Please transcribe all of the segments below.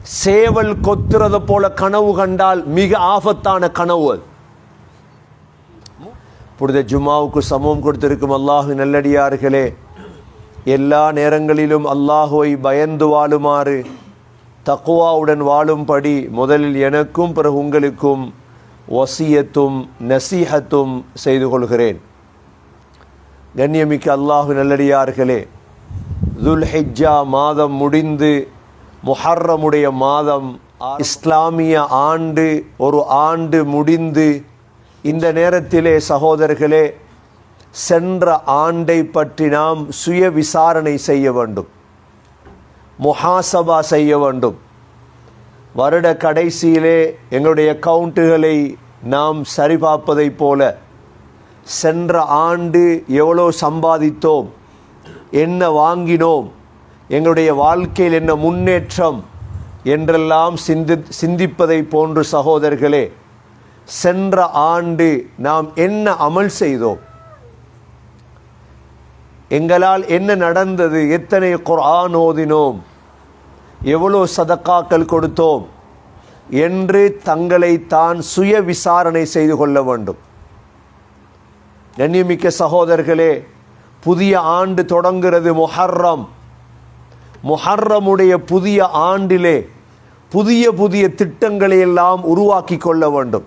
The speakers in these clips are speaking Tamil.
சேவல் கொத்துறது போல கனவு கண்டால் மிக ஆபத்தான கனவு. புனித ஜும்மாவுக்கு சமூகம் கொடுத்திருக்கும் அல்லாஹு நல்லடியார்களே, எல்லா நேரங்களிலும் அல்லாஹுவை பயந்து வாழுமாறு தக்வாவுடன் வாழும்படி முதலில் எனக்கும் பிறகு உங்களுக்கும் வசியத்தும் நசீஹத்தும் செய்து கொள்கிறேன். கண்ணியமிக்க அல்லாஹு நல்லடியார்களே, துல்ஹிஜ்ஜா மாதம் முடிந்து முஹர்ரமுடைய மாதம், இஸ்லாமிய ஆண்டு ஒரு ஆண்டு முடிந்து இந்த நேரத்திலே சகோதரர்களே, சென்ற ஆண்டை பற்றி நாம் சுய விசாரணை செய்ய வேண்டும், முஹாசபா செய்ய வேண்டும். வருட கடைசியிலே எங்களுடைய அக்கவுண்ட்டுகளை நாம் சரிபார்ப்பதைப் போல சென்ற ஆண்டு எவ்வளோ சம்பாதித்தோம், என்ன வாங்கினோம், எங்களுடைய வாழ்க்கையில் என்ன முன்னேற்றம் என்றெல்லாம் சிந்திப்பதை போன்று சகோதரர்களே, சென்ற ஆண்டு நாம் என்ன அமல் செய்தோம், எங்களால் என்ன நடந்தது, எத்தனை குர்ஆன் ஓதினோம், எவ்வளோ சதக்காக்கள் கொடுத்தோம் என்று தங்களை தான் சுய விசாரணை செய்து கொள்ள வேண்டும். கண்ணியமிக்க சகோதரர்களே, புதிய ஆண்டு தொடங்குகிறது முஹர்ரம். முஹர்ரமுடைய புதிய ஆண்டிலே புதிய புதிய திட்டங்களை எல்லாம் உருவாக்கி கொள்ள வேண்டும்.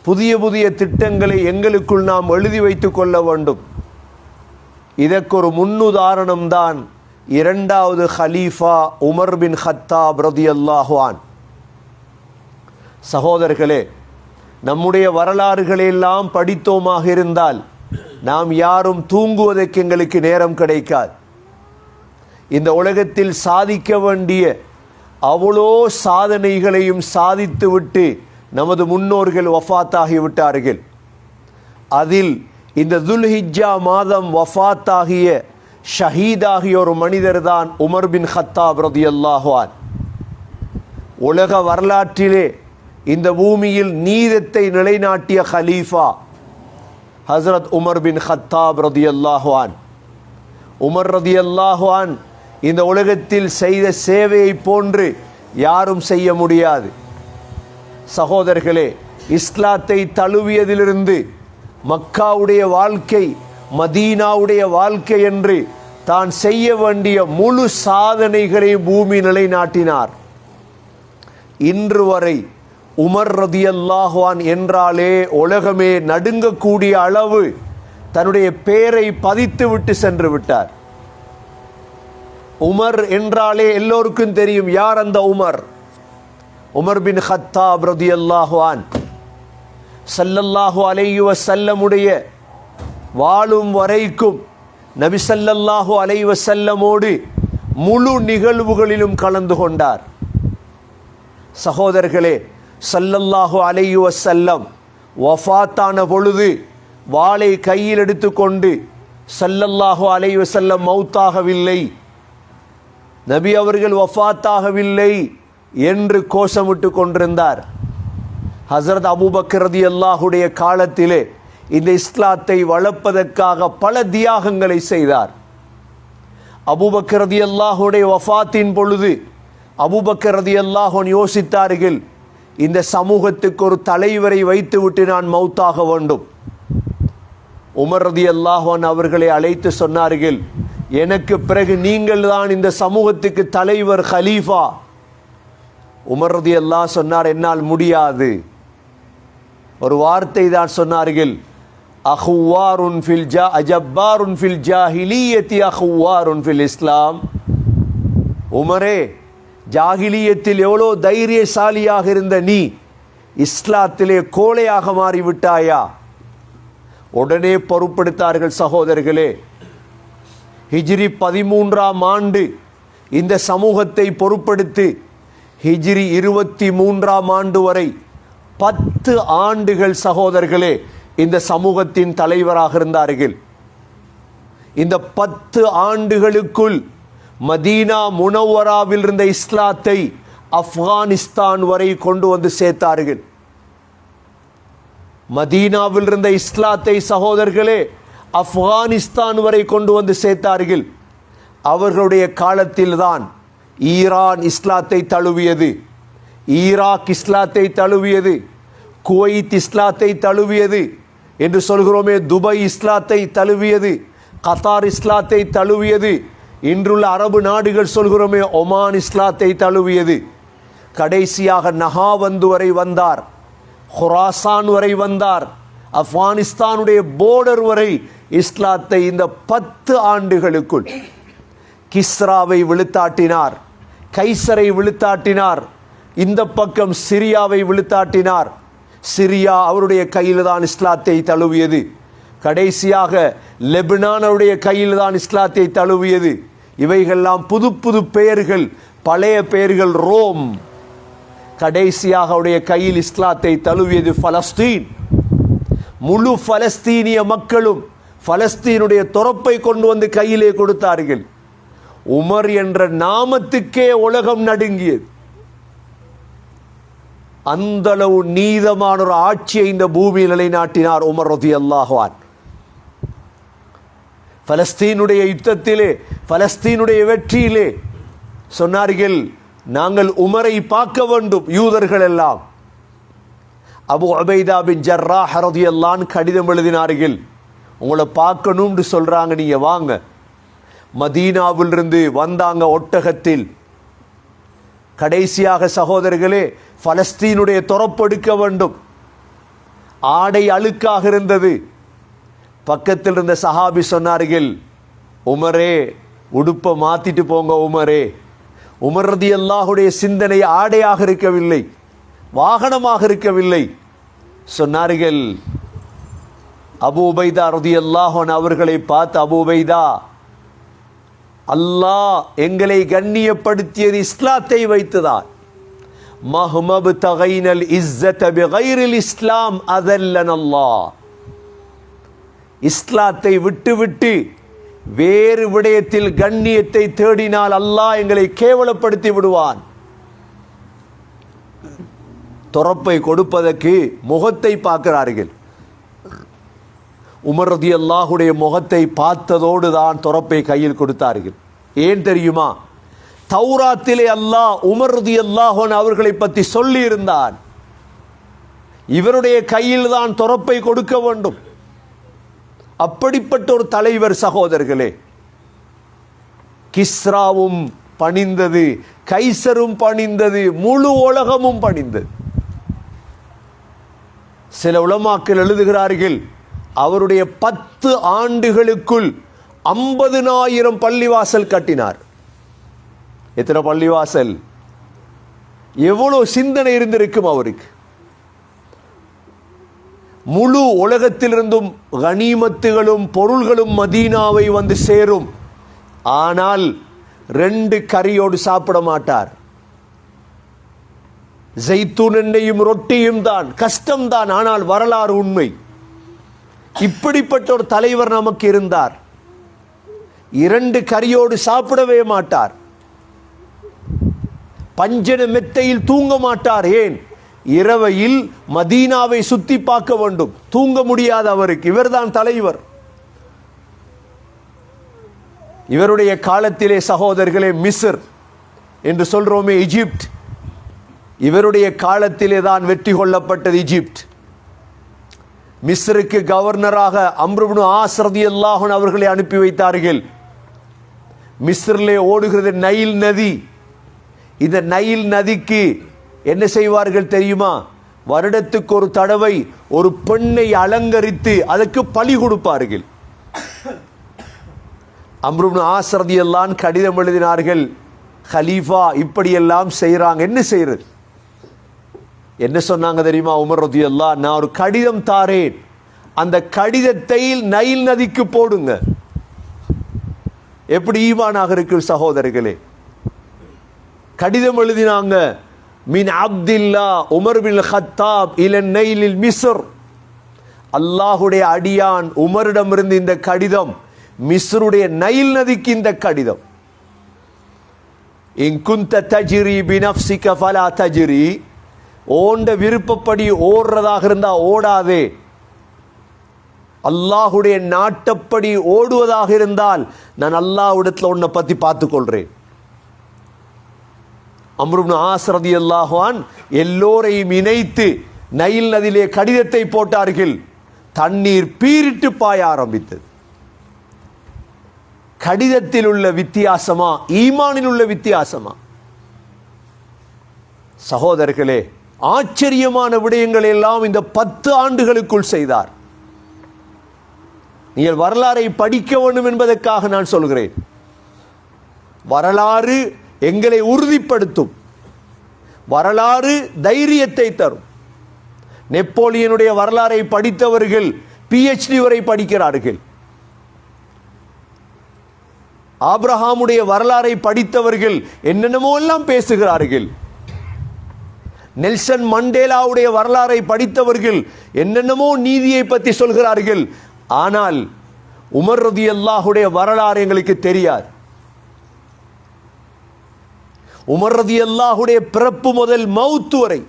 புதிய புதிய திட்டங்களை எங்களுக்குள் நாம் எழுதி வைத்து கொள்ள வேண்டும். இதற்கு ஒரு முன்னுதாரணம்தான் இரண்டாவது ஹலீஃபா உமர் பின் ஹத்தாப் ரலியல்லாஹு அன்ஹு. சகோதரர்களே, நம்முடைய வரலாறுகளெல்லாம் படித்தோமாக இருந்தால் நாம் யாரும் தூங்குவதற்கு எங்களுக்கு நேரம் கிடைக்காது. இந்த உலகத்தில் சாதிக்க வேண்டிய அவ்வளோ சாதனைகளையும் சாதித்துவிட்டு நமது முன்னோர்கள் வஃபாத்தாகிவிட்டார்கள். அதில் இந்த துல்ஹிஜ்ஜா மாதம் வஃபாத்தாகிய ஷஹீதாகிய ஒரு மனிதர் தான் உமர் பின் ஹத்தாப் ரலியல்லாஹு அன்ஹு. உலக வரலாற்றிலே இந்த பூமியில் நீதத்தை நிலைநாட்டிய ஹலீஃபா ஹஸ்ரத் உமர் பின் ஹத்தாப் ரலியல்லாஹு அன்ஹு. உமர் ரலியல்லாஹு அன்ஹு இந்த உலகத்தில் செய்த சேவையை போன்று யாரும் செய்ய முடியாது. சகோதரர்களே, இஸ்லாத்தை தழுவியதிலிருந்து மக்காவுடைய வாழ்க்கை, மதீனாவுடைய வாழ்க்கை என்று தான் செய்ய வேண்டிய முழு சாதனைகளை பூமி நிலைநாட்டினார். இன்று வரை உமர் ரலியல்லாஹு அன்ஹு என்றாலே உலகமே நடுங்கக்கூடிய அளவு தன்னுடைய பெயரை பதித்து விட்டு சென்று விட்டார். உமர் என்றாலே எல்லோருக்கும் தெரியும் யார் அந்த உமர். உமர் பின் ஹத்தாப் ரலியல்லாஹு அன்ஹு ஸல்லல்லாஹு அலைஹி வஸல்லமுடைய வாழும் வரைக்கும் நபி ஸல்லல்லாஹு அலைஹி வஸல்லமோடு முழு நிகழ்வுகளிலும் கலந்து கொண்டார். சகோதரர்களே, ஸல்லல்லாஹு அலைஹி வஸல்லம் வஃபாத்தான பொழுது வாளை கையில் எடுத்துக்கொண்டு ஸல்லல்லாஹு அலைஹி வஸல்லம் மௌத்தாகவில்லை, நபி அவர்கள் வஃபாத்தாகவில்லை என்று கோஷமிட்டு கொண்டிருந்தார். ஹஸரத் அபூபக்கர் ரலியல்லாஹுடைய காலத்திலே இந்த இஸ்லாத்தை வளர்ப்பதற்காக பல தியாகங்களை செய்தார். அபூபக்கர் ரலியல்லாஹுடைய வஃபாத்தின் பொழுது அபூபக்கர் ரலியல்லாஹு யோசித்தார்கள், இந்த சமூகத்துக்கு ஒரு தலைவரை வைத்துவிட்டு நான் மௌத்தாக வேண்டும். உமர் ரலியல்லாஹு அன்ஹு அவர்களை அழைத்து சொன்னார்கள், எனக்கு பிறகு நீங்கள் தான் இந்த சமூகத்துக்கு தலைவர், ஹலீஃபா. உமர் ரலியல்லாஹு சொன்னார், என்னால் முடியாது. ஒரு வார்த்தை தான் சொன்னார்கள், அஹுவாருன் ஃபில் அஜப்பாருன் ஃபில் ஜாஹிலியத்தி அஹுவாருன் ஃபில் இஸ்லாம். உமரே, ஜாகிலியத்தில் எவ்வளோ தைரியசாலியாக இருந்த நீ இஸ்லாத்திலே கோழையாக மாறிவிட்டாயா? உடனே பொறுப்படுத்தார்கள். சகோதரர்களே, ஹிஜ்ரி 13ஆம் ஆண்டு இந்த சமூகத்தை பொறுப்படுத்தி ஹிஜ்ரி 23ஆம் ஆண்டு வரை 10 ஆண்டுகள் சகோதரர்களே இந்த சமூகத்தின் தலைவராக இருந்தார்கள். இந்த 10 ஆண்டுகளுக்குள் மதீனா முனவ்வராவில் இருந்த இஸ்லாத்தை ஆப்கானிஸ்தான் வரை கொண்டு வந்து சேர்த்தார்கள். மதீனாவில் இருந்த இஸ்லாத்தை சகோதரர்களே ஆப்கானிஸ்தான் வரை கொண்டு வந்து சேர்த்தார்கள். அவர்களுடைய காலத்தில்தான் ஈரான் இஸ்லாத்தை தழுவியது, ஈராக் இஸ்லாத்தை தழுவியது, குவைத் இஸ்லாத்தை தழுவியது என்று சொல்கிறோமே, துபாய் இஸ்லாத்தை தழுவியது, கத்தார் இஸ்லாத்தை தழுவியது, இன்றுள்ள அரபு நாடுகள் சொல்கிறோமே ஒமான் இஸ்லாத்தை தழுவியது. கடைசியாக நகாவந்து வரை வந்தார், ஹுராசான் வரை வந்தார், ஆப்கானிஸ்தானுடைய போர்டர் வரை இஸ்லாத்தை இந்த 10 ஆண்டுகளுக்குள் கிஸ்ராவை விழுத்தாட்டினார், கைசரை விழுத்தாட்டினார், இந்த பக்கம் சிரியாவை விழுத்தாட்டினார். சிரியா அவருடைய கையில் தான் இஸ்லாத்தை தழுவியது. கடைசியாக லெபனானுடைய கையில் தான் இஸ்லாத்தை தழுவியது. இவைகள்லாம் புது புது பெயர்கள், பழைய பெயர்கள் ரோம். கடைசியாக அவருடைய கையில் இஸ்லாத்தை தழுவியது பலஸ்தீன். முழு பலஸ்தீனிய மக்களும் பலஸ்தீனுடைய தொரப்பை கொண்டு வந்து கையிலே கொடுத்தார்கள். உமர் என்ற நாமத்துக்கே உலகம் நடுங்கியது. அந்தளவு நீதமான ஒரு ஆட்சியை இந்த பூமியில் நிலைநாட்டினார் உமர் ரலியல்லாஹு அன்ஹு. பலஸ்தீனுடைய யுத்தத்திலே, பலஸ்தீனுடைய வெற்றியிலே சொன்னார்கள், நாங்கள் உமரை பார்க்க வேண்டும். யூதர்கள் எல்லாம் அபு உபைதா பின் ஜர்ராஹ் ரலியல்லாஹு அன்ஹு கடிதம் எழுதினார்கள், உங்களை பார்க்கணும்னு சொல்றாங்க, நீங்க வாங்க. மதீனாவிலிருந்து வந்தாங்க ஒட்டகத்தில். கடைசியாக சகோதரர்களே, பலஸ்தீனுடைய தொரப்பெடுக்க வேண்டும். ஆடை அழுக்காக இருந்தது. பக்கத்தில் இருந்த சஹாபி சொன்னார்கள், உமரே உடுப்பை மாத்திட்டு போங்க உமரே. உமர் ரலியல்லாஹுடைய சிந்தனை ஆடையாக இருக்கவில்லை, வாகனமாக இருக்கவில்லை. சொன்னார்கள், அபூ உபைதா ரலியல்லாஹு அன்ஹு அவர்களை பார்த்து, அபூ உபைதா, அல்லாஹ் எங்களை கண்ணியப்படுத்தியது இஸ்லாத்தை வைத்துதான். மஹ்மப் தகைனல் இஸ்ஸத பிகைரில் இஸ்லாம் அதல்லன் அல்லாஹ். இஸ்லாத்தை விட்டு வேறு விடயத்தில் கண்ணியத்தை தேடினால் அல்லாஹ் எங்களை கேவலப்படுத்தி விடுவான். தொரப்பை கொடுப்பதற்கு முகத்தை பார்க்கிறார்கள். உமர் ரலியல்லாஹுடைய முகத்தை பார்த்ததோடு தான் தொரப்பை கையில் கொடுத்தார்கள். ஏன் தெரியுமா? தௌராத்திலே அல்லாஹ் உமர் ரலியல்லாஹு அன்ஹு அவர்களை பற்றி சொல்லி இருந்தான், இவருடைய கையில் தான் தொரப்பை கொடுக்க வேண்டும். அப்படிப்பட்ட ஒரு தலைவர் சகோதரர்களே. கிஸ்ராவும் பணிந்தது, கைசரும் பணிந்தது, முழு உலகமும் பணிந்தது. சில உலமாக்கள் எழுதுகிறார்கள், அவருடைய 10 ஆண்டுகளுக்குள் 50,000 பள்ளிவாசல் கட்டினார். எத்தனை பள்ளிவாசல்? எவ்வளவு சிந்தனை இருந்திருக்கும் அவருக்கு. முழு உலகத்திலிருந்தும் கனிமத்துகளும் பொருள்களும் மதீனாவை வந்து சேரும். ஆனால் 2 கறியோடு சாப்பிட மாட்டார். ஜெய்தூன் எண்ணெயும் ரொட்டியும் தான், கஷ்டம்தான், ஆனால் வரலாறு உண்மை. இப்படிப்பட்ட ஒரு தலைவர் நமக்கு இருந்தார். 2 கறியோடு சாப்பிடவே மாட்டார். பஞ்சன மெத்தையில் தூங்க மாட்டார். ஏன்? இரவையில் மதீனாவை சுத்தி பார்க்க வேண்டும், தூங்க முடியாத அவருக்கு. இவர்தான் தலைவர். இவருடைய காலத்திலே சகோதரர்களே, மிஸ்ர் என்று சொல்றோமே, எகிப்து, இவருடைய காலத்திலே தான் வெற்றி கொள்ளப்பட்டது எகிப்து. மிஸ்ருக்கு கவர்னராக அம்ர் இப்னு ஆஸ் ரலியல்லாஹு அன்ஹு அவர்களை அனுப்பி வைத்தார்கள். மிஸ்ரிலே ஓடுகிறது நைல் நதி. இந்த நைல் நதிக்கு என்ன செய்வார்கள் தெரியுமா? வருடத்துக்கு ஒரு தடவை ஒரு பெண்ணை அலங்கரித்து அதற்கு பலி கொடுப்பார்கள். அம்ர் இப்னு ஆஸ் ரலியல்லாஹு அன்ஹு கடிதம் எழுதினார்கள், கலீஃபா இப்படியெல்லாம் செய்கிறாங்க, என்ன செய்யறது? என்ன சொன்னாங்க தெரியுமா? உமர் ரலியல்லாஹு அன்ஹு, நான் ஒரு கடிதம் தாரேன், அந்த கடிதத்தை நைல் நதிக்கு போடுங்க. எப்படி ஈமானாக இருக்கு சகோதரர்களே? கடிதம் எழுதினாங்க, மின் அப்துல்லா உமர் பின் கத்தாப் இலன் நைலில் மிஸ்ர். அல்லாஹுடைய அடியான் உமரிடமிருந்து இந்த கடிதம், மிஸ்ருடைய நைல் நதிக்கு இந்த கடிதம். இன் குன்த தஜ்ரி பினஃப்ஸிக ஃபலா தஜ்ரி, ஓண்ட விருப்பப்படி ஓடுறதாக இருந்தா ஓடாதே, அல்லாஹுடைய நாட்டப்படி ஓடுவதாக இருந்தால் நான் அல்லாஹ்விடத்தில் உன்னை பற்றி பார்த்துக்கொள்றேன். அம்ர் இப்னு ஆஸ் ரலியல்லாஹு அன்ஹு எல்லோரையும் இணைத்து நைல் நதியிலே கடிதத்தை போட்டார்கள். தண்ணீர் பீரிட்டு பாய ஆரம்பித்தது. கடிதத்தில் உள்ள வித்தியாசமா, ஈமானில் உள்ள வித்தியாசமா? சகோதரர்களே, ஆச்சரியமான விடயங்களை எல்லாம் இந்த 10 ஆண்டுகளுக்குள் செய்தார். நீங்கள் வரலாறை படிக்க வேண்டும் என்பதற்காக நான் சொல்கிறேன். வரலாறு எங்களை உறுதிப்படுத்தும், வரலாறு தைரியத்தை தரும். நெப்போலியனுடைய வரலாறை படித்தவர்கள் PhD வரை படிக்கிறார்கள். ஆபிரகாமுடைய வரலாறை படித்தவர்கள் என்னென்னமோ எல்லாம் பேசுகிறார்கள். நெல்சன் மண்டேலாவுடைய வரலாறை படித்தவர்கள் என்னென்னமோ நீதியை பற்றி சொல்கிறார்கள். ஆனால் உமர் ரலியல்லாஹுடைய வரலாறு எங்களுக்கு தெரியாது. உமர் ரலியல்லாஹுடைய பிறப்பு முதல் மௌத் வரை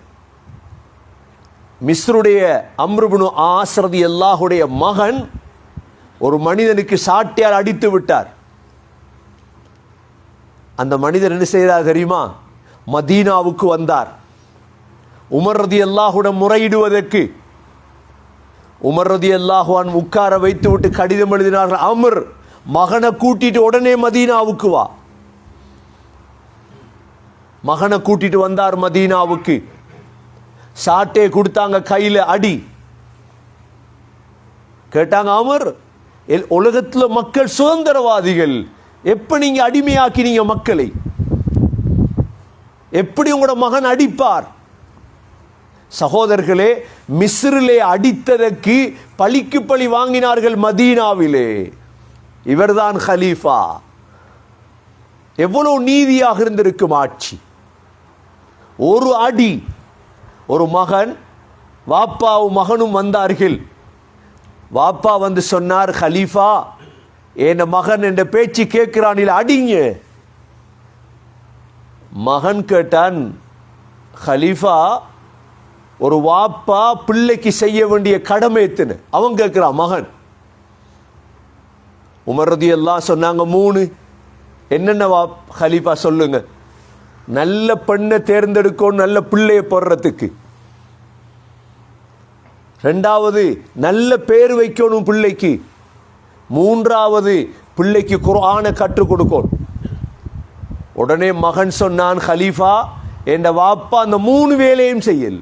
மிஸ்ருடைய அம்ர் இப்னு ஆஸ் ரலியல்லாஹுடைய மகன் ஒரு மனிதனுக்கு சாட்டையால் அடித்து விட்டார். அந்த மனிதர் என்ன செய்தார் தெரியுமா? மதீனாவுக்கு வந்தார் உமர் ரலியல்லாஹுடன் முறையிடுவதற்கு. உமர் ரலியல்லாஹு அன்ஹு உட்கார வைத்து விட்டு கடிதம் எழுதினார்கள், அம்ர் மகனை கூட்டிட்டு உடனே மதீனாவுக்கு வா. மகனை கூட்டிட்டு வந்தார் மதீனாவுக்கு. சாட்டை கொடுத்தாங்க, கையில அடி. கேட்டாங்க, அமர் உலகத்தில் மக்கள் சுதந்திரவாதிகள், எப்ப நீங்க அடிமையாக்கினீங்க மக்களை? எப்படி உங்களோட மகன் அடிப்பார்? சகோதரர்களே, மிஸ்ரிலே அடித்ததற்கு பழிக்கு பழி வாங்கினார்கள் மதீனாவிலே. இவர்தான் ஹலீஃபா. எவ்வளவு நீதியாக இருந்திருக்கும் ஆட்சி. ஒரு அடி. ஒரு மகன், வாப்பாவும் மகனும் வந்தார்கள். வாப்பா வந்து சொன்னார், ஹலீஃபா என் மகன் என்ற பேச்சு கேட்கிறான், அடிங்க. மகன் கேட்டான், ஹலீஃபா ஒரு வாப்பா பிள்ளைக்கு செய்ய வேண்டிய கடமை எத்தனை? அவன் கேட்கிறான் மகன். உமர் ரலியல்லாஹு சொன்னாங்க 3. என்னென்ன ஹலீஃபா சொல்லுங்க? நல்ல பெண்ணை தேர்ந்தெடுக்கணும், நல்ல பிள்ளையை போடுறதுக்கு. 2வது நல்ல பேர் வைக்கணும் பிள்ளைக்கு. 3வது பிள்ளைக்கு குர்ஆனை கற்றுக் கொடுக்கணும். உடனே மகன் சொன்னான், ஹலீஃபா என் வாப்பா அந்த 3 வேலையும் செய்யல்.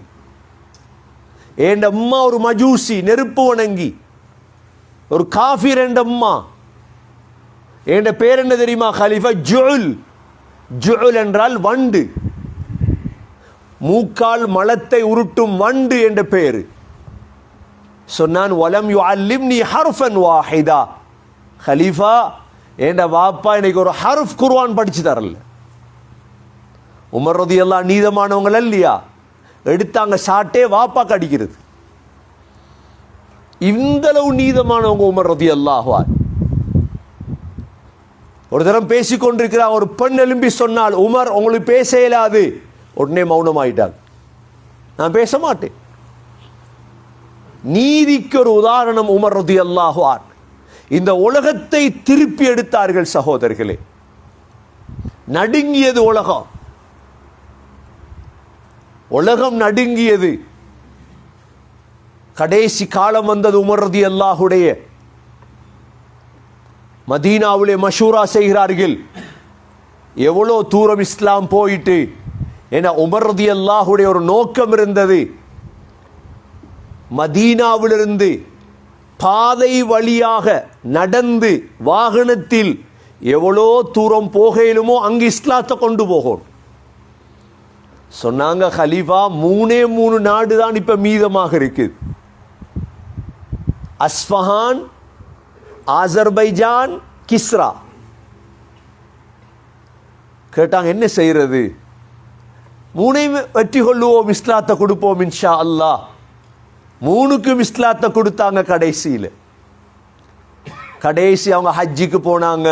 என் அம்மா ஒரு மஜூசி, நெருப்பு வணங்கி, ஒரு காஃபிர். என் அம்மா, என் பேர் என்ன தெரியுமா ஹலீஃபா? ஜுல். ஜுல் என்றால் வண்டு, மூக்கால் மலத்தை உருட்டும் வண்டு என்ற பெயர். சொன்னான், வலம் யுஅல்லிம்னி ஹர்ஃபன் வாஹிதா. ஹலீஃபா என் வாப்பா எனக்கு ஒரு ஹர்ஃப் குர்ஆன் படிச்சு தரல. உமர் ரலியல்லாஹு நீதமானவங்க இல்லையா? எடுத்தாங்க சாட்டே வாப்பாக்கு அடிக்கிறது. இந்த அளவு நீதமானவங்க உமர் ரலியல்லாஹு அன்ஹு. ஒரு தரம் பேசிக்கொண்டிருக்கிறார், ஒரு பெண் எழும்பி சொன்னால், உமர் உங்களுக்கு பேச இயலாது. உடனே மௌனமாயிட்டாங்க. நான் பேச மாட்டேன். நீதிக்கு ஒரு உதாரணம் உமர் ரலியல்லாஹு அன்ஹு. இந்த உலகத்தை திருப்பி எடுத்தார்கள் சகோதரர்களே. நடுங்கியது உலகம், உலகம் நடுங்கியது. கடைசி காலம் வந்தது உமர் ரலியல்லாஹுடைய. மதீனாவிலே மஷூரா செய்கிறார்கள், எவ்வளோ தூரம் இஸ்லாம் போயிட்டு. என உமர் ரலியல்லாஹுடைய ஒரு நோக்கம் இருந்தது, மதீனாவிலிருந்து பாதை வழியாக நடந்து வாகனத்தில் எவ்வளோ தூரம் போகையிலுமோ அங்கு இஸ்லாத்தை கொண்டு போகும். சொன்னாங்க, ஹலீஃபா 3 நாடு தான் இப்ப மீதமாக இருக்குது. அஸ்ஃபஹான், அசர்பைஜான், கிஸ்ரா. கேட்டாங்க, என்ன செய்யறது? 3 வெற்றி கொள்ளுவோம், இஸ்லாத்தை கொடுப்போம் இன்ஷா அல்லாஹ். 3க்கும் இஸ்லாத்தை கொடுத்தாங்க. கடைசி அவங்க ஹஜ்ஜிக்கு போனாங்க.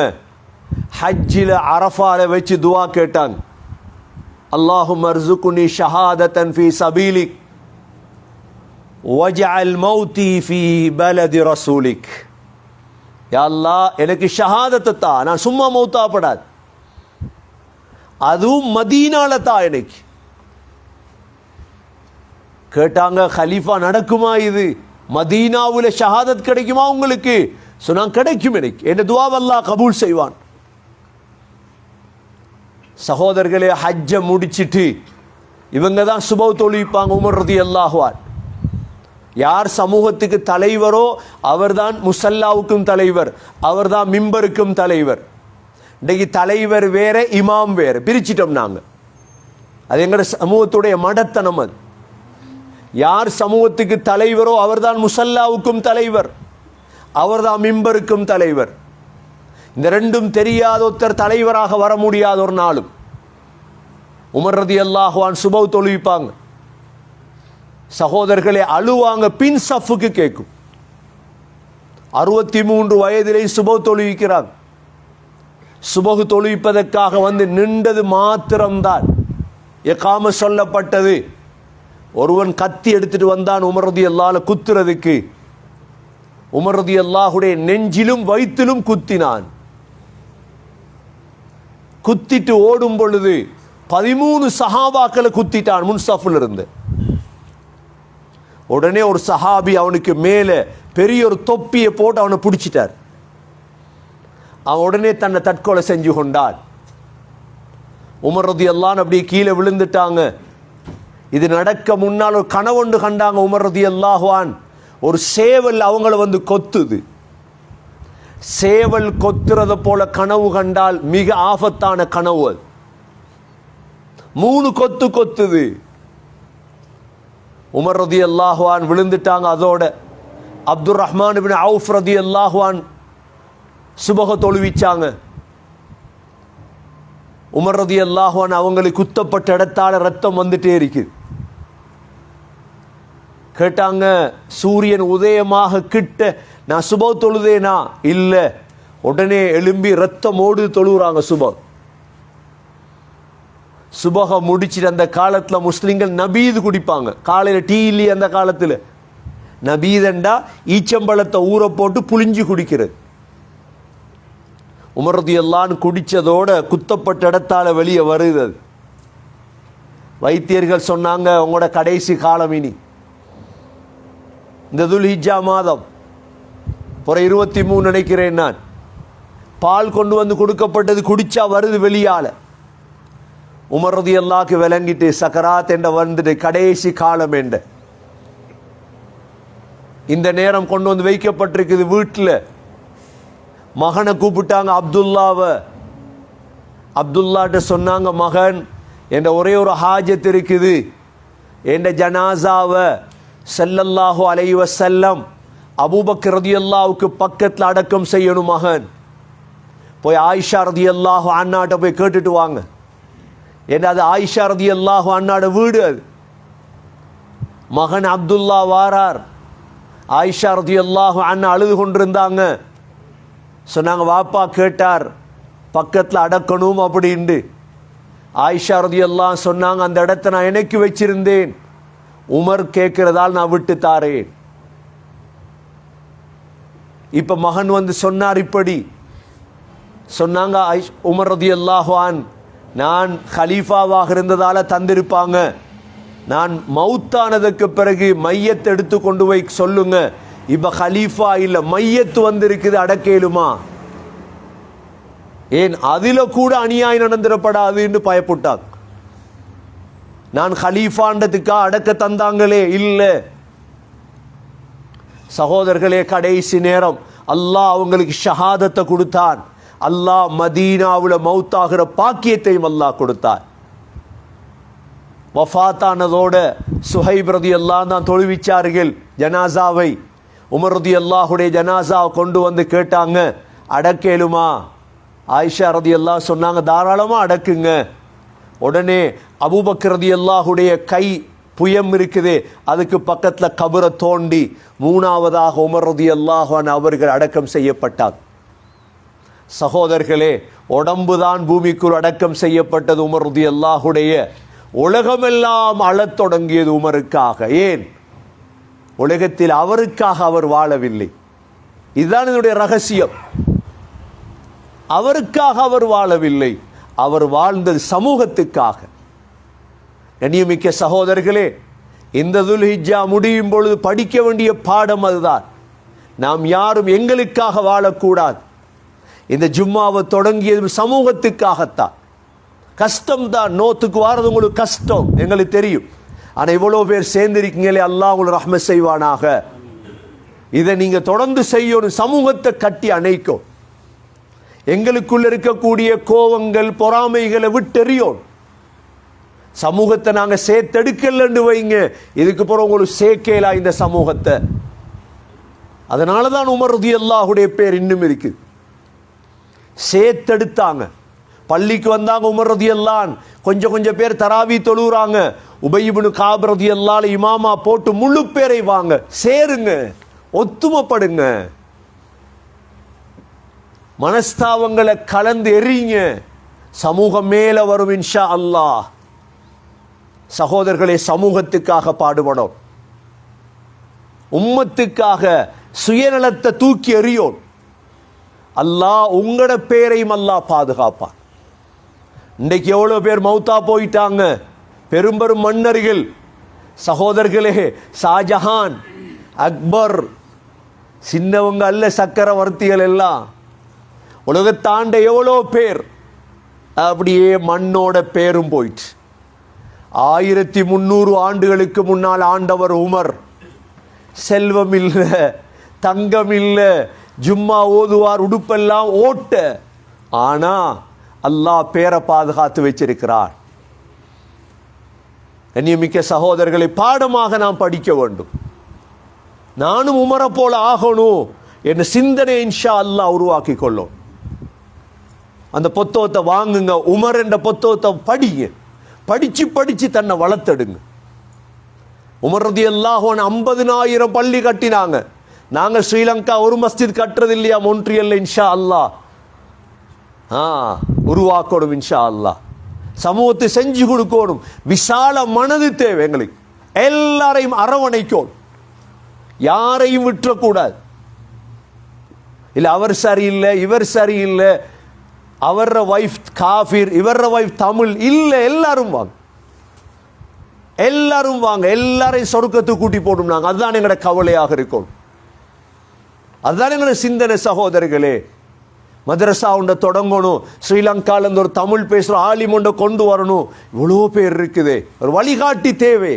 ஹஜ்ஜில அரஃபால வச்சு துவா கேட்டாங்க, அல்லாஹும்ம அர்சுக்னி ஷஹாதத்தன் ஃபீ சபீலிக் வஜஅல் மௌதி ஃபீ பலதி ரசூலிக். யா அல்லாஹ் எனக்கு ஷஹாதத்தை தா, நான் சும்மா மௌத்தாப்படாது. அதுவும் மதீனால தான். எனக்கு கேட்டாங்க, ஹலீஃபா நடக்குமா இது? மதீனாவுல ஷஹாதத் கிடைக்குமா உங்களுக்கு? சொன்னாங்க, கிடைக்கும். எனக்கு என்ன துஆவை அல்லாஹ் கபூல் செய்வான். சகோதரர்களே, ஹஜ்ஜ முடிச்சிட்டு இவங்க தான் சுபஹ் தொழுவிப்பாங்க. உமர் ரலியல்லாஹு அன்ஹு யார் சமூகத்துக்கு தலைவரோ அவர்தான் முசல்லாவுக்கும் தலைவர், அவர்தான் மிம்பருக்கும் தலைவர். இன்றைக்கு தலைவர் வேற, இமாம் வேற, பிரிச்சிட்டோம் நாங்க. அது எங்களுடைய சமூகத்துடைய மடத்தனம். அது யார் சமூகத்துக்கு தலைவரோ அவர்தான் முசல்லாவுக்கும் தலைவர், அவர்தான் மிம்பருக்கும் தலைவர். இந்த ரெண்டும் தெரியாத ஒருத்தர் தலைவராக வர முடியாத ஒரு நாளும். உமர் ரலியல்லாஹு அன்ஹு சுபஹ் தொழுவிப்பாங்க. சகோதரர்களே, அழுவாங்க, பின் சஃப்புக்கு கேட்கும். 63 வயதிலே சுபஹ் தொழுவிக்கிறாங்க. சுபஹ் தொழுவிப்பதற்காக வந்து நின்றது மாத்திரம்தான் இகாம சொல்லப்பட்டது. ஒருவன் கத்தி எடுத்துட்டு வந்தான் உமர் ரலியல்லாஹு அன்ஹு குத்துறதுக்கு. உமர் ரலியல்லாஹுடைய நெஞ்சிலும் வயிற்றிலும் குத்தினான். குத்திட்டு ஓடும் பொழுது 13 சஹாபாக்களை குத்திட்டான் முன்சஃப்ல இருந்து. உடனே ஒரு சஹாபி அவனுக்கு மேலே பெரிய ஒரு தொப்பியை போட்டு அவனை பிடிச்சிட்டார். அவன் உடனே தன்னை தற்கொலை செஞ்சு கொண்டான். உமர் ரலியல்லாஹு அன்ஹு அப்படியே கீழே விழுந்துட்டாங்க. இது நடக்க முன்னால் ஒரு கனவொன்று கண்டாங்க உமர் ரலியல்லாஹு அன்ஹு. ஒரு சேவல் அவங்கள வந்து கொத்துது. சேவல் கொத்துறத போல கனவு கண்டால் மிக ஆபத்தான கனவு. 3 கொத்து கொத்துது. உமர் ரலியல்லாஹு அன்ஹு விழுந்துட்டாங்க. அதோட அப்துர் ரஹ்மான் இப்னு அவுஃப் ரலியல்லாஹு அன்ஹு சுபஹ் தொழுவிச்சாங்க. உமர் ரலியல்லாஹு அன்ஹு அவங்களுக்கு குத்தப்பட்ட இடத்தால ரத்தம் வந்துட்டே இருக்குது. கேட்டாங்க, சூரியன் உதயமாக கிட்ட நான் சுபஹ் தொழுதேனா? இல்லை. உடனே எழும்பி ரத்தம் ஓடு தொழுகிறாங்க சுபஹ். சுபஹ முடிச்சுட்டு அந்த காலத்தில் முஸ்லிம்கள் நபீது குடிப்பாங்க. காலையில் டீ இல்லையே அந்த காலத்தில். நபீதண்டா ஈச்சம்பழத்தை ஊற போட்டு புளிஞ்சு குடிக்கிறது. உமர் ரலியல்லாஹு அன்ஹு குடிச்சதோட குத்தப்பட்ட இடத்தால வெளியே வருது. வைத்தியர்கள் சொன்னாங்க, உங்களோட கடைசி காலம் இனி. இந்த துல்ஹிஜ்ஜா மாதம் 23 நினைக்கிறேன் நான், பால் கொண்டு வந்து கொடுக்கப்பட்டது, குடிச்சா வருது வெளியால. உமர் ரலியல்லாஹு விளங்கிட்டு சக்கராத் என்ற வந்துட்டு கடைசி காலம் என்ற இந்த நேரம் கொண்டு வந்து வைக்கப்பட்டிருக்குது வீட்டில். மகனை கூப்பிட்டாங்க அப்துல்லாவை. அப்துல்லாட்ட சொன்னாங்க, மகன் என்ற ஒரே ஒரு ஹாஜத் இருக்குது, என்ற ஜனாசாவை ஸல்லல்லாஹு அலைஹி வஸல்லம் அபூபக்கர் ரலியல்லாஹுக்கு பக்கத்தில் அடக்கம் செய்யணும் மகன். போய் ஆயிஷா ரலியல்லாஹு அன்ஹாட்ட போய் கேட்டுட்டு வாங்க. ஏன்னா அது ஆயிஷா ரலியல்லாஹு அன்ஹாட வீடு. அது மகன் அப்துல்லா வாரார். ஆயிஷா ரலியல்லாஹு அன்ஹா அழுது கொண்டிருந்தாங்க. சொன்னாங்க, வாப்பா கேட்டார் பக்கத்தில் அடக்கணும் அப்படின்ட்டு. ஆயிஷா ரலியல்லாஹு சொன்னாங்க, அந்த இடத்தை நான் எனக்கு வச்சிருந்தேன், உமர் கேட்கிறதால் நான் விட்டு தாரேன். இப்ப மகன் வந்து சொன்னார் இப்படி. சொன்னாங்க உமர் ரலியல்லாஹு அன்ஹு, நான் ஹலீஃபாவாக இருந்ததால தந்திருப்பாங்க, நான் மௌத்தானதுக்கு பிறகு மையத்தை எடுத்து கொண்டு போய் சொல்லுங்க, இப்ப ஹலீஃபா இல்ல மையத்து வந்திருக்குது, அடக்கேலுமா? ஏன் அதில கூட அநியாயம் நடந்துடப்படாது என்று பயப்பட்டார். நான் ஹலீஃபான்றதுக்கா அடக்க தந்தாங்களே? இல்லை. சகோதரர்களே, கடைசி நேரம் அல்லாஹ் அவங்களுக்கு ஷஹாதத்தை கொடுத்தான். அல்லாஹ் மதீனாவுல மௌத்தாகிற பாக்கியத்தையும் அல்லாஹ் கொடுத்தார். வஃபாத்தானதோட சுஹைப் ரலியல்லாஹு தான் தொழுவிச்சார்கள் ஜனாசாவை. உமர் ரலியல்லாஹுடைய ஜனாசாவை கொண்டு வந்து கேட்டாங்க, அடக்கேலுமா? ஆயிஷா ரலியல்லாஹு சொன்னாங்க, தாராளமா அடக்குங்க. உடனே அபூபக்கர் ரலியல்லாஹுடைய கை புயம் இருக்குது, அதுக்கு பக்கத்தில் கபரை தோண்டி 3ஆவதாக உமர் ரலியல்லாஹு அன்ஹு அவர்கள் அடக்கம் செய்யப்பட்டார். சகோதரர்களே, உடம்புதான் பூமிக்குள் அடக்கம் செய்யப்பட்டது உமர் ரலியல்லாஹுடைய. உலகமெல்லாம் அழத் தொடங்கியது உமருக்காக. ஏன்? உலகத்தில் அவருக்காக அவர் வாழவில்லை. இதுதான் என்னுடைய ரகசியம். அவருக்காக அவர் வாழவில்லை, அவர் வாழ்ந்தது சமூகத்துக்காக. கண்ணியமிக்க சகோதரர்களே, இந்த துல்ஹிஜ்ஜா முடியும் பொழுது படிக்க வேண்டிய பாடம் அதுதான். நாம் யாரும் எங்களுக்காக வாழக்கூடாது. இந்த ஜும்மாவை தொடங்கியது சமூகத்துக்காகத்தான். கஷ்டம்தான், நோத்துக்கு வாரது உங்களுக்கு கஷ்டம், எங்களுக்கு தெரியும். ஆனால் இவ்வளோ பேர் சேர்ந்திருக்கீங்களே, அல்லாஹ் உங்களுக்கு ரஹ்மத் செய்வானாக. இதை நீங்க தொடர்ந்து செய்யணும், சமூகத்தை கட்டி அணைக்கும். எங்களுக்குள்ள இருக்கக்கூடிய கோவங்கள் பொறாமைகளை விட்டெறியோம். சமூகத்தை நாங்க சேர்த்தெடுக்கலன்னு வைங்க, இதுக்கு பிறகு உங்களுக்கு சேர்க்கலா இந்த சமூகத்தை. அதனாலதான் உமர் ரலியல்லாஹுடைய பேர் இன்னும் இருக்கு. சேர்த்தெடுத்தாங்க. பள்ளிக்கு வந்தாங்க உமர் ரலியல்லாஹு, கொஞ்சம் பேர் தராவி தொழுறாங்க. உபய் இப்னு கஅப் ரலியல்லாஹு இமாமா போட்டு முழு பேரை வாங்க, சேருங்க, ஒத்துமைப்படுங்க, மனஸ்தாபங்களை கலந்து எறிங்க, சமூகம் மேல வரும் இன்ஷா அல்லாஹ். சகோதரர்களே, சமூகத்துக்காக பாடுபடும், உம்மத்துக்காக சுயநலத்தை தூக்கி எறியோம். அல்லாஹ் உங்களோட பேரையும் அல்லாஹ் பாதுகாப்பான். இன்றைக்கு எவ்வளோ பேர் மௌத்தா போயிட்டாங்க, பெரும் மன்னர்கள். சகோதரர்களே, ஷாஜஹான், அக்பர், சின்னவங்க அல்ல சக்கரவர்த்திகள் எல்லாம், உலகத்தாண்ட எவ்வளோ பேர் அப்படியே மண்ணோட பேரும் போயிட்டு. 1300 ஆண்டுகளுக்கு முன்னால் ஆண்டவர் உமர். செல்வம் இல்லை, தங்கம் இல்லை, ஜும்மா ஓதுவார், உடுப்பெல்லாம் ஓட்ட. ஆனா அல்லாஹ் பேரை பாதுகாத்து வச்சிருக்கிறார். கண்ணியமிக்க சகோதரர்களை, பாடமாக நாம் படிக்க வேண்டும். நானும் உமரை போல ஆகணும் என்ற சிந்தனை இன்ஷா அல்லாஹ் உருவாக்கி கொள்ளும். அந்த புத்தகத்தை வாங்குங்க, உமர் என்ற புத்தகத்தை படிங்க, படிச்சு தன்னை வளர்த்தெடுங்க. உமர் ரலியல்லாஹு அன்ஹு 50,000 பள்ளி கட்டினாங்க. நாங்க ஸ்ரீலங்கா ஒரு மஸ்ஜித் கட்டுறது இல்லையா மொன்ட்ரியல்ல? இன்ஷா அல்லாஹ் உருவாக்கணும். இன்ஷா அல்லாஹ் சமூகத்தை செஞ்சு கொடுக்கணும். விசால மனது தேவை எங்களுக்கு. எல்லாரையும் அரவணைக்கணும், யாரையும் விட்டுறக்கூடாது. இல்லை அவர் சரியில்லை, இவர் சரியில்லை, அவர வைஃப் காஃபிர், இவர வைஃப் தமிழ் இல்லை. எல்லாரும் வாங்க, எல்லாரும் வாங்க, எல்லாரையும் சொர்க்கத்துக்கு கூட்டி போடும். நாங்கள் அதுதான் எங்களோட கவலையாக இருக்கும், அதுதான் எங்களோட சிந்தனை. சகோதரர்களே, மதரசா ஒன்றை தொடங்கணும், ஸ்ரீலங்காலேருந்து ஒரு தமிழ் பேசுகிற ஆலிம் ஒன்றை கொண்டு வரணும். இவ்வளோ பேர் இருக்குது, ஒரு வழிகாட்டி தேவை.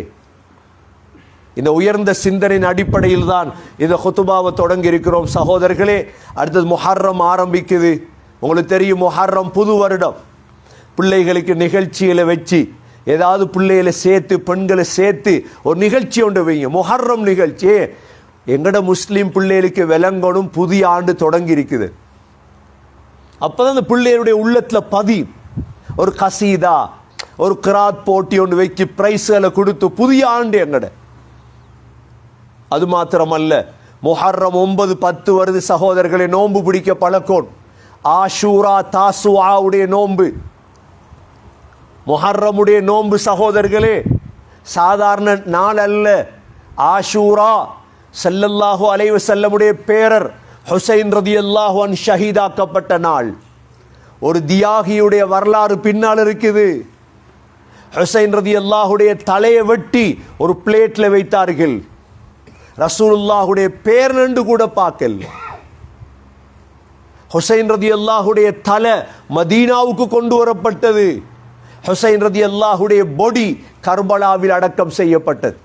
இந்த உயர்ந்த சிந்தனையின் அடிப்படையில் தான் இந்த ஹுத்துபாவை தொடங்கி இருக்கிறோம். சகோதரர்களே, அடுத்தது முஹர்ரம் ஆரம்பிக்குது. உங்களுக்கு தெரியும், முஹர்ரம் புது வருடம். பிள்ளைகளுக்கு நிகழ்ச்சிகளை வச்சு, ஏதாவது பிள்ளைகளை சேர்த்து, பெண்களை சேர்த்து ஒரு நிகழ்ச்சி ஒன்று வைங்க. முஹர்ரம் நிகழ்ச்சி எங்கட முஸ்லீம் பிள்ளைகளுக்கு விளங்கணும். புதிய ஆண்டு தொடங்கி இருக்குது. அப்போதான் அந்த பிள்ளைகளுடைய உள்ளத்தில் பதியும். ஒரு கசீதா, ஒரு கிராத் போட்டி ஒன்று வச்சு பிரைஸ்களை கொடுத்து புதிய ஆண்டு எங்கட. அது மாத்திரமல்ல, முஹர்ரம் 9, 10 வருது. சகோதரர்களை, நோன்பு பிடிக்க பழக்கம். ஆஷூரா, தாசுஆவுடைய நோன்பு, முஹர்ரமுடைய நோன்பு. சகோதரர்களே, சாதாரண நாள் அல்ல. ஆஷூரா ஸல்லல்லாஹு அலைஹி வஸல்லமுடைய பேரர் ஹுசைன் ரலியல்லாஹு அன்ஹு ஷஹீதாக்கப்பட்ட நாள். ஒரு தியாகியுடைய வரலாறு பின்னால் இருக்குது. ஹுசைன் ரலியல்லாஹுடைய தலையை வெட்டி ஒரு பிளேட்ல வைத்தார்கள். ரசூலுல்லாஹுடைய பேர் நண்டு கூட பார்க்கல. ஹுசைன் ரலியல்லாஹுடைய தலை மதீனாவுக்கு கொண்டு வரப்பட்டது. ஹுசைன் ரலியல்லாஹுடைய பொடி கர்பலாவில் அடக்கம் செய்யப்பட்டது.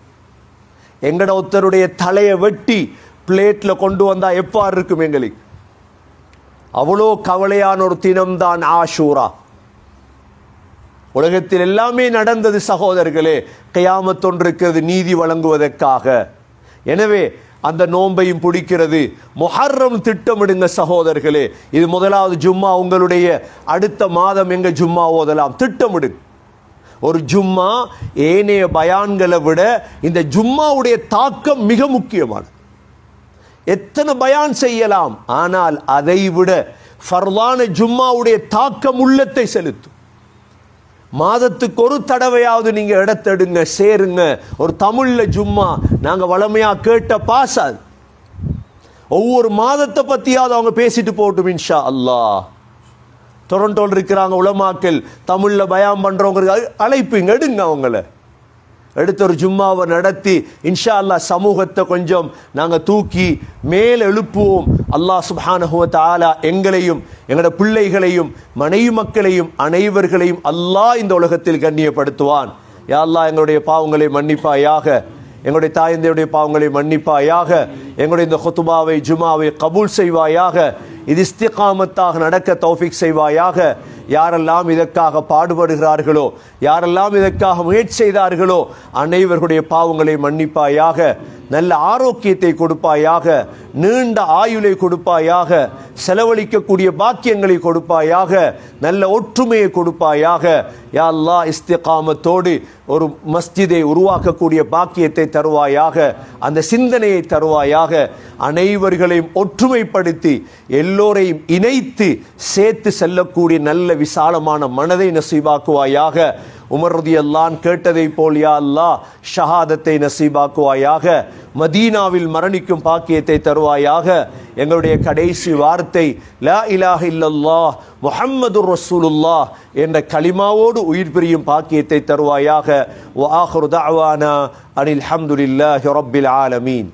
எங்கட ஒருத்தருடைய தலையை வெட்டி பிளேட்ல கொண்டு வந்தா எவ்வாறு இருக்கும் எங்களுக்கு? அவ்வளோ கவலையான ஒரு தினம்தான் ஆஷூரா. உலகத்தில் எல்லாமே நடந்தது சகோதரர்களே. கியாமத் ஒன்று இருக்கிறது நீதி வழங்குவதற்காக. எனவே அந்த நோன்பையும் பிடிக்கிறது. முஹர்ரம் திட்டமிடுங்க சகோதரர்களே. இது முதலாவது ஜும்மா. உங்களுடைய அடுத்த மாதம் எங்க ஜும்மா ஓதலாம் திட்டமிடுங்க. ஒரு ஜும்மா ஏனைய பயான்களை விட இந்த ஜும்மாவுடைய தாக்கம் மிக முக்கியமானது. எத்தனை பயான் செய்யலாம், ஆனால் அதை விட ஃபர்லான ஜும்மாவுடைய தாக்கம் உள்ளத்தை செலுத்தும். மாதத்துக்கு ஒரு தடவையாவது நீங்க இடத்தெடுங்க, சேருங்க. ஒரு தமிழ்ல ஜும்மா நாங்க வளமையா கேட்ட பாசாது. ஒவ்வொரு மாதத்தை பத்தியாவது அவங்க பேசிட்டு போட்டும் இன்ஷா அல்லாஹ். டொரண்டோவில் இருக்கிறாங்க உலமாக்கள், தமிழில் பயான் பண்ணுறவங்க அழைப்புங்க, எடுங்க அவங்கள. எடுத்த ஒரு ஜும்மாவை நடத்தி இன்ஷா அல்லாஹ் சமூகத்தை கொஞ்சம் நாங்கள் தூக்கி மேல் எழுப்புவோம். அல்லாஹ் சுப்ஹானஹு வ தஆலா எங்களையும் எங்களோட பிள்ளைகளையும் மனைவி மக்களையும் அனைவர்களையும் அல்லாஹ் இந்த உலகத்தில் கண்ணியப்படுத்துவான். யா அல்லாஹ் எங்களுடைய பாவங்களை மன்னிப்பாயாக, எங்களுடைய தாயந்தையுடைய பாவங்களை மன்னிப்பாயாக, எங்களுடைய இந்த குத்துபாவை ஜுமாவை கபூல் செய்வாயாக, இது இஸ்திகாமத்தாக நடக்க தௌஃபீக் செய்வாயாக. யாரெல்லாம் இதற்காக பாடுபடுகிறார்களோ, யாரெல்லாம் இதற்காக முயற்சி செய்தார்களோ அனைவர்களுடைய பாவங்களை மன்னிப்பாயாக, நல்ல ஆரோக்கியத்தை கொடுப்பாயாக, நீண்ட ஆயுளை கொடுப்பாயாக, செலவழிக்கக்கூடிய பாக்கியங்களை கொடுப்பாயாக, நல்ல ஒற்றுமையை கொடுப்பாயாக. யா அல்லாஹ் இஸ்திகாமத்தோடு ஒரு மஸ்ஜிதை உருவாக்கக்கூடிய பாக்கியத்தை தருவாயாக, அந்த சிந்தனையை தருவாயாக. அனைவர்களையும் ஒற்றுமைப்படுத்தி எல்லோரையும் இணைத்து சேர்த்து செல்லக்கூடிய நல்ல விசாலமான மனதை நசீபாக்குவாயாக. உமர் ரலியல்லாஹு கேட்டதை போல் யா அல்லாஹ் ஷஹாதத்தை நசீபாக்குவாயாக, மதீனாவில் மரணிக்கும் பாக்கியத்தை தருவாயாக. எங்களுடைய கடைசி வார்த்தை லா இலாஹ இல்லல்லாஹ் முஹம்மதுர் ரசூலுல்லாஹ் என்ற கலிமாவோடு உயிர் பிரியும் பாக்கியத்தை தருவாயாக. வ ஆகிரு தஅவானா அனில் ஹம்துலில்லாஹி ரப்பில் ஆலமீன்.